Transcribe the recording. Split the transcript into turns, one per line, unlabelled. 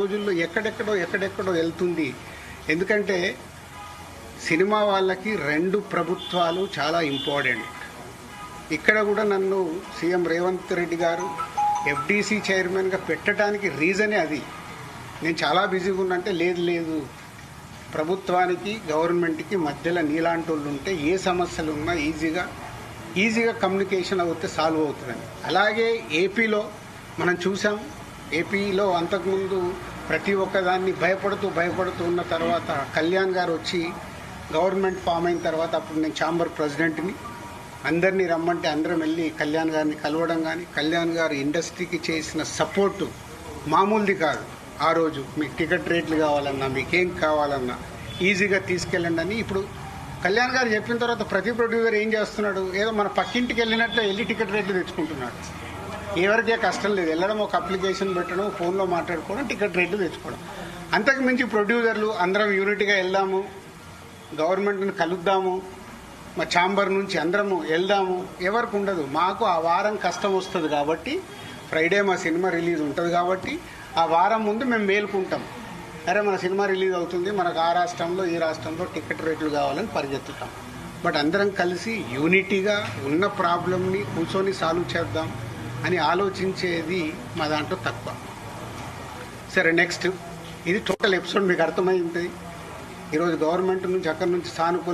రోజుల్లో ఎక్కడెక్కడో వెళ్తుంది. ఎందుకంటే సినిమా వాళ్ళకి రెండు ప్రభుత్వాలు చాలా ఇంపార్టెంట్. ఇక్కడ కూడా నన్ను సీఎం రేవంత్ రెడ్డి గారు ఎఫ్డీసీ చైర్మన్గా పెట్టడానికి రీజనే అది. నేను చాలా బిజీగా ఉన్నంటే లేదు ప్రభుత్వానికి గవర్నమెంట్కి మధ్యలో నీలాంటి వాళ్ళు ఉంటే ఏ సమస్యలు ఉన్నా ఈజీగా కమ్యూనికేషన్ అవుతే సాల్వ్ అవుతుందని. అలాగే ఏపీలో మనం చూసాం. ఏపీలో అంతకుముందు ప్రతి ఒక్కదాన్ని భయపడుతూ ఉన్న తర్వాత కళ్యాణ్ గారు వచ్చి గవర్నమెంట్ ఫామ్ అయిన తర్వాత అప్పుడు నేను ఛాంబర్ ప్రెసిడెంట్ని, అందరినీ రమ్మంటే అందరం వెళ్ళి కళ్యాణ్ గారిని కలవడం కానీ, కళ్యాణ్ గారు ఇండస్ట్రీకి చేసిన సపోర్టు మామూలుది కాదు. ఆ రోజు మీకు టికెట్ రేట్లు కావాలన్నా, మీకేం కావాలన్నా ఈజీగా తీసుకెళ్ళండి అని. ఇప్పుడు కళ్యాణ్ గారు చెప్పిన తర్వాత ప్రతి ప్రొడ్యూసర్ ఏం చేస్తున్నాడు, ఏదో మన పక్కింటికి వెళ్ళినట్టు వెళ్ళి టికెట్ రేట్లు తెచ్చుకుంటున్నాడు. ఎవరికే కష్టం లేదు, వెళ్ళడం, ఒక అప్లికేషన్ పెట్టడం, ఫోన్లో మాట్లాడుకోవడం, టికెట్ రేట్లు తెచ్చుకోవడం. అంతకు మించి ప్రొడ్యూసర్లు అందరం యూనిట్గా వెళ్దాము, గవర్నమెంట్ని కలుద్దాము, మా ఛాంబర్ నుంచి అందరము వెళ్దాము ఎవరికి ఉండదు. మాకు ఆ వారం కష్టం వస్తుంది కాబట్టి, ఫ్రైడే మా సినిమా రిలీజ్ ఉంటుంది కాబట్టి ఆ వారం ముందు మేము మేలుకుంటాం. అరే మన సినిమా రిలీజ్ అవుతుంది, మనకు ఆ రాష్ట్రంలో ఈ రాష్ట్రంలో టికెట్ రేట్లు కావాలని పరిగెత్తుతాం. బట్ అందరం కలిసి యూనిటీగా ఉన్న ప్రాబ్లమ్ని కూర్చొని సాల్వ్ చేద్దాం అని ఆలోచించేది మా దాంట్లో తక్కువ. సరే, నెక్స్ట్ ఇది టోటల్ ఎపిసోడ్ మీకు అర్థమైంది. ఈరోజు గవర్నమెంట్ నుంచి అక్కడి నుంచి సానుకూల